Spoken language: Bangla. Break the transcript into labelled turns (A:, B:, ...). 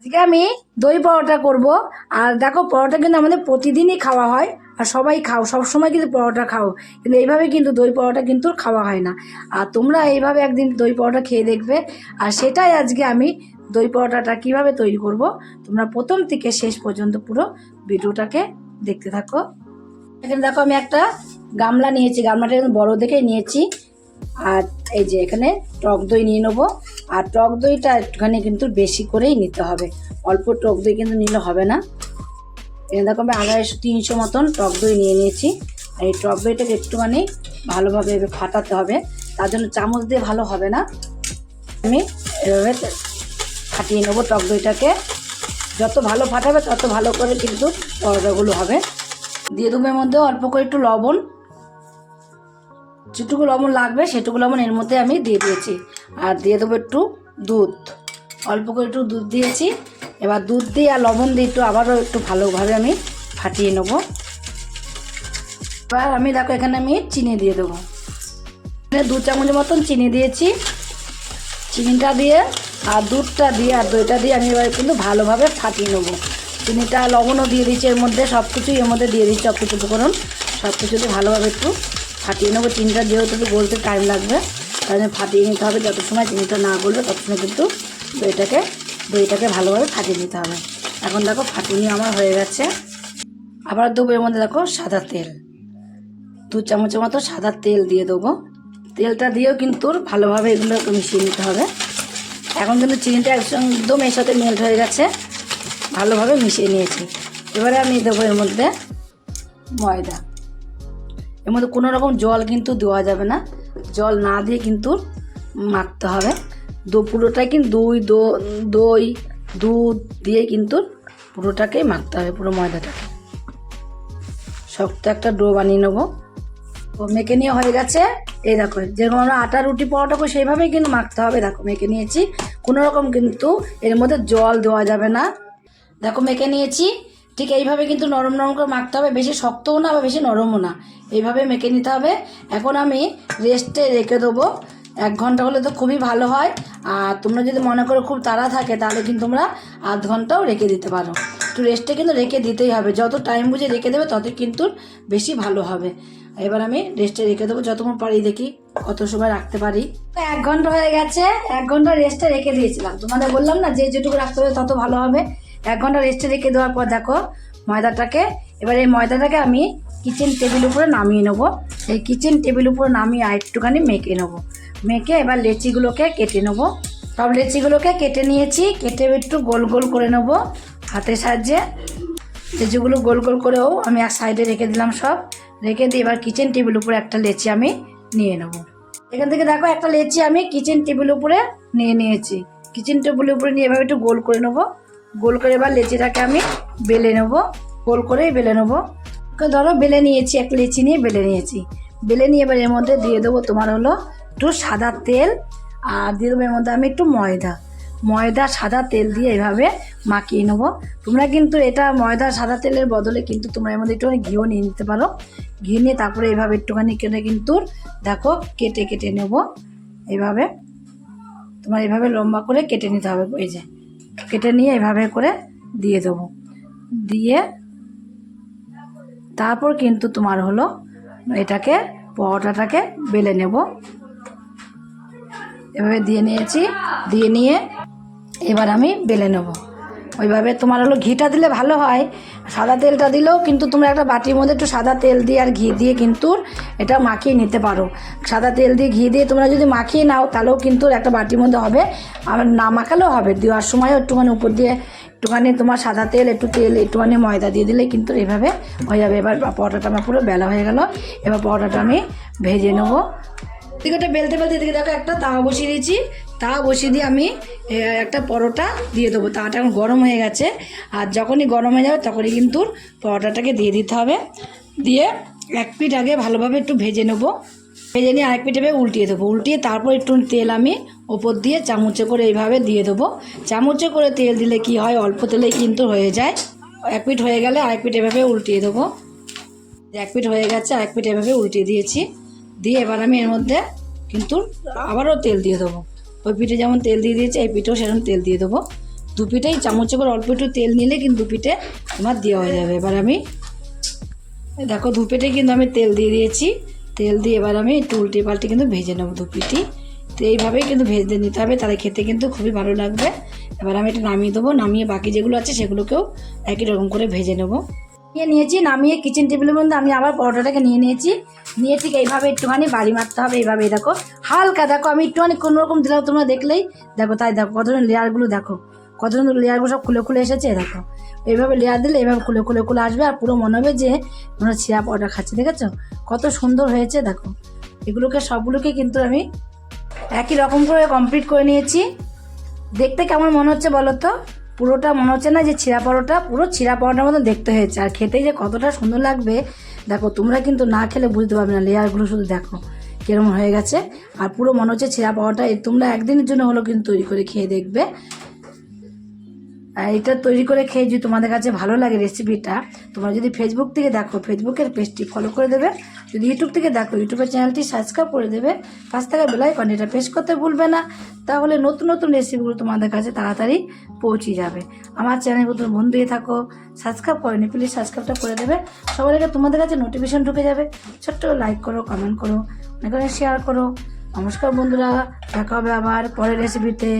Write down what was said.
A: আজকে আমি দই পরোটা করব। আর দেখো, পরোটা কিন্তু আমাদের প্রতিদিনই খাওয়া হয়, আর সবাই খাও, সব সময় কিন্তু পরোটা খাও, কিন্তু এইভাবে কিন্তু দই পরোটা কিন্তু খাওয়া হয় না। আর তোমরা এইভাবে একদিন দই পরোটা খেয়ে দেখবে। আর সেটাই আজকে আমি দই পরোটাটা কিভাবে তৈরি করব, তোমরা প্রথম থেকে শেষ পর্যন্ত পুরো ভিডিওটাকে দেখতে থাকো। এখানে দেখো, আমি একটা গামলা নিয়েছি, গামলাটা কিন্তু বড় দেখে নিয়েছি। আর এই যে এখানে টক দই নিয়ে নেবো। আর টক দইটা একটুখানি কিন্তু বেশি করেই নিতে হবে, অল্প টক দই কিন্তু নিলে হবে না। এখানে দেখো, আমি 250-300 মতন টক দই নিয়ে নিয়েছি। আর এই টক দইটাকে একটুখানি ভালোভাবে ফাটাতে হবে, তার জন্য চামচ দিয়ে ভালো হবে না, আমি এভাবে ফাটিয়ে নেবো টক দইটাকে। যত ভালো ফাটাবে তত ভালো করে কিন্তু পরোটাগুলো হবে। দিয়ে দেবো এর মধ্যে অল্প করে একটু লবণ, যেটুকু লবণ লাগবে সেটুকু লবণ এর মধ্যে আমি দিয়ে দিয়েছি। আর দিয়ে দেবো একটু দুধ, অল্প করে একটু দুধ দিয়েছি। এবার দুধ দিয়ে আর লবণ দিয়ে একটু আবারও একটু ভালোভাবে আমি ফাটিয়ে নেবো। এবার আমি দেখো, এখানে আমি চিনি দিয়ে দেবো। এখানে 2 চামচ মতন চিনি দিয়েছি। চিনিটা দিয়ে আর দুধটা দিয়ে আর দইটা দিয়ে আমি এবার কিন্তু ভালোভাবে ফাটিয়ে নেবো। চিনিটা লবণও দিয়ে দিচ্ছি এর মধ্যে, সব কিছুই এর মধ্যে দিয়ে দিচ্ছি, সব কিছু উপকরণ সব কিছুতে ভালোভাবে একটু ফাটিয়ে নেবো। চিনিটা যেহেতু একটু গলতে টাইম লাগবে, তাই জন্য ফাটিয়ে নিতে হবে। যত সময় চিনিটা না গলবে তত সময় কিন্তু দইটাকে ভালোভাবে ফাটিয়ে নিতে হবে। এখন দেখো, ফাটিয়ে নিয়ে আমার হয়ে গেছে। আবার দেবো এর মধ্যে দেখো সাদা তেল, 2 চামচের মতো সাদা তেল দিয়ে দেবো। তেলটা দিয়েও কিন্তু ভালোভাবে এগুলোকে মিশিয়ে নিতে হবে। এখন কিন্তু চিনিটা একদম এর সাথে মেল্ট হয়ে গেছে, ভালোভাবে মিশিয়ে নিয়েছি। এবারে আমি দেবো এর মধ্যে ময়দা। এর মধ্যে কোনো রকম জল কিন্তু দেওয়া যাবে না, জল না দিয়ে কিন্তু মাখতে হবে। পুরোটাই কিন্তু দই দুধ দিয়ে কিন্তু পুরোটাকেই মাখতে হবে, পুরো ময়দাটাকে। শক্ত একটা ডো বানিয়ে নেবো। ও মেখে নিয়ে হয়ে গেছে। এই দেখো, যেরকম আমরা আটা রুটি পরোটা করি সেইভাবেই কিন্তু মাখতে হবে। দেখো মেখে নিয়েছি, কোনো রকম কিন্তু এর মধ্যে জল দেওয়া যাবে না। দেখো মেখে নিয়েছি, ঠিক এইভাবে কিন্তু নরম নরম করে মাখতে হবে, বেশি শক্তও না বা বেশি নরমও না, এইভাবে মেখে নিতে হবে। এখন আমি রেস্টে রেখে দেবো 1 ঘন্টা, হলে তো খুবই ভালো হয়। আর তোমরা যদি মনে করো খুব তাড়া থাকে, তাহলে কিন্তু তোমরা আধ ঘন্টাও রেখে দিতে পারো। একটু রেস্টে কিন্তু রেখে দিতেই হবে, যত টাইম বুঝে রেখে দেবে ততই কিন্তু বেশি ভালো হবে। এবার আমি রেস্টে রেখে দেবো, যতক্ষণ পারি দেখি কত সময় রাখতে পারি। 1 ঘন্টা হয়ে গেছে, 1 ঘন্টা রেস্টে রেখে দিয়েছিলাম, তোমাদের বললাম না যে যেটুকু রাখতে হবে তত ভালো হবে। 1 ঘন্টা রেস্টে রেখে দেওয়ার পর দেখো ময়দাটাকে, এবার এই ময়দাটাকে আমি কিচেন টেবিল উপরে নামিয়ে নেবো। এই কিচেন টেবিল উপরে নামিয়ে আর একটুখানি মেখে নেবো। মেখে এবার লেচিগুলোকে কেটে নেবো। সব লেচিগুলোকে কেটে নিয়েছি, কেটে একটু গোল গোল করে নেবো হাতের সাহায্যে। লেচিগুলো গোল গোল করেও আমি এক সাইডে রেখে দিলাম, সব রেখে দিয়ে এবার কিচেন টেবিল উপরে একটা লেচি আমি নিয়ে নেব। এখান থেকে দেখো, একটা লেচি আমি কিচেন টেবিল উপরে নিয়ে নিয়েছি। কিচেন টেবিলের উপরে নিয়ে এভাবে একটু গোল করে নেবো। গোল করে এবার লেচিটাকে আমি বেলে নেবো, গোল করেই বেলে নেবো। ধরো বেলে নিয়েছি, একটা লেচি নিয়ে বেলে নিয়েছি। বেলে নিয়ে এবার এর মধ্যে দিয়ে দেবো তোমার হলো একটু সাদা তেল, আর দিয়ে দেবো এর মধ্যে আমি একটু ময়দা সাদা তেল দিয়ে এইভাবে মাখিয়ে নেবো। তোমরা কিন্তু এটা ময়দা সাদা তেলের বদলে কিন্তু তোমরা এর মধ্যে একটুখানি ঘিও নিয়ে নিতে পারো। ঘি নিয়ে তারপরে এইভাবে একটুখানি কেটে কিন্তু দেখো কেটে কেটে নেবো। এইভাবে তোমার এইভাবে লম্বা করে কেটে নিতে হবে। এই যে কেটে নিয়ে এইভাবে করে দিয়ে দেবো, দিয়ে তারপর কিন্তু তোমার হলো এটাকে পরোটাটাকে বেলে নেব। এভাবে দিয়ে নিয়েছি, দিয়ে নিয়ে এবার আমি বেলে নেব। ওইভাবে তোমার হলো ঘিটা দিলে ভালো হয়, সাদা তেলটা দিলেও কিন্তু তোমরা একটা বাটির মধ্যে একটু সাদা তেল দিয়ে আর ঘি দিয়ে কিন্তু এটা মাখিয়ে নিতে পারো। সাদা তেল দিয়ে ঘি দিয়ে তোমরা যদি মাখিয়ে নাও তাহলেও কিন্তু একটা বাটির মধ্যে হবে, আর না মাখালেও হবে। দেওয়ার সময়ও একটুখানি উপর দিয়ে একটুখানি তোমার সাদা তেল, একটু তেল, একটুখানি ময়দা দিয়ে দিলে কিন্তু এইভাবে হয়ে যাবে। এবার পরোটাটা আমার পুরো বেলা হয়ে গেল। এবার পরোটাটা আমি ভেজে নেবো। এদিকে ওটা বেলতে বেলতে এদিকে দেখো একটা তাওয়া বসিয়ে দিয়েছি। তাওয়া বসিয়ে দিয়ে আমি একটা পরোটা দিয়ে দেবো। তাওয়াটা এখন গরম হয়ে গেছে, আর যখনই গরম হয়ে যাবে তখনই কিন্তু পরোটাটাকে দিয়ে দিতে হবে। দিয়ে 1 পিঠ আগে ভালোভাবে একটু ভেজে নেবো। ভেজে নিয়ে আরেক পিঠে উল্টিয়ে দেবো। উল্টিয়ে তারপর একটু তেল আমি ওপর দিয়ে চামচে করে এইভাবে দিয়ে দেবো। চামচে করে তেল দিলে কি হয়, অল্প তেলেই কিন্তু হয়ে যায়। 1 পিঠ হয়ে গেলে আরেক পিঠ এভাবে উল্টিয়ে দেবো। 1 পিঠ হয়ে গেছে, আরেক পিঠ এভাবে উল্টিয়ে দিয়েছি। দিয়ে এবার আমি এর মধ্যে কিন্তু আবারও তেল দিয়ে দেবো। ওই পিঠে যেমন তেল দিয়ে দিয়েছি, এই পিঠেও সেরকম তেল দিয়ে দেবো। দু পিঠেই চামচে করে অল্প একটু তেল নিলে কিন্তু দু পিঠে আমার দেওয়া হয়ে যাবে। এবার আমি দেখো দু পিঠে কিন্তু আমি তেল দিয়ে দিয়েছি। তেল দিয়ে এবার আমি একটু উল্টে পাল্টে কিন্তু ভেজে নেবো দু পিঠি। তো এইভাবেই কিন্তু ভেজে নিতে হবে, তাহলে খেতে কিন্তু খুবই ভালো লাগবে। এবার আমি এটা নামিয়ে দেবো, নামিয়ে বাকি যেগুলো আছে সেগুলোকেও একই রকম করে ভেজে নেবো। নিয়েছি, নামিয়ে কিচেন টেবিলের মধ্যে আমি আবার পরোটাটাকে নিয়েছি। নিয়ে ঠিক এইভাবে একটুখানি বাড়ি মারতে হবে। এইভাবে দেখো হালকা, দেখো আমি একটুখানি কোনোরকম দিলাম, তোমরা দেখলেই দেখো, তাই দেখো কতজন লেয়ারগুলো, দেখো কতজন লেয়ারগুলো সব খুলে খুলে এসেছে। দেখো এইভাবে লেয়ার দিলে এইভাবে খুলে খুলে খুলে আসবে, আর পুরো মনে হবে যে আমরা চিরা পরোটা খাচ্ছি। দেখেছো কত সুন্দর হয়েছে। দেখো এগুলোকে সবগুলোকে কিন্তু আমি একই রকম করে কমপ্লিট করে নিয়েছি। দেখতে কেমন মনে হচ্ছে বলো তো? পুরোটা মনে হচ্ছে না যে ছিঁড়া পরোটা, পুরো ছিঁড়া পরোটার মতো দেখতে হয়েছে, আর খেতেই যে কতটা সুন্দর লাগবে দেখো। তোমরা কিন্তু না খেলে বুঝতে পারবে না, লেয়ারগুলো শুধু দেখো কিরকম হয়ে গেছে। আর পুরো মনে হচ্ছে ছিঁড়া পরোটা। তোমরা একদিনের জন্য হলো কিন্তু তৈরি করে খেয়ে দেখবে। আর এটা তৈরি করে খেয়ে যদি তোমাদের কাছে ভালো লাগে রেসিপিটা, তোমরা যদি ফেসবুক থেকে দেখো ফেসবুকের পেজটি ফলো করে দেবে, যদি ইউটিউব থেকে দেখো ইউটিউবের চ্যানেলটি সাবস্ক্রাইব করে দেবে, পাশ থেকে বেল আইকনটা প্রেস করতে ভুলবে না, তাহলে নতুন নতুন রেসিপিগুলো তোমাদের কাছে তাড়াতাড়ি পৌঁছে যাবে। আমার চ্যানেল নতুন বন্ধু হয়ে থাকো, সাবস্ক্রাইব করেনি প্লিজ সাবস্ক্রাইবটা করে দেবে, সবার আগে তোমাদের কাছে নোটিফিকেশন ঢুকে যাবে। ছোট্ট লাইক করো, কমেন্ট করো, অনেক শেয়ার করো। নমস্কার বন্ধুরা, দেখা হবে আবার পরের রেসিপিতে।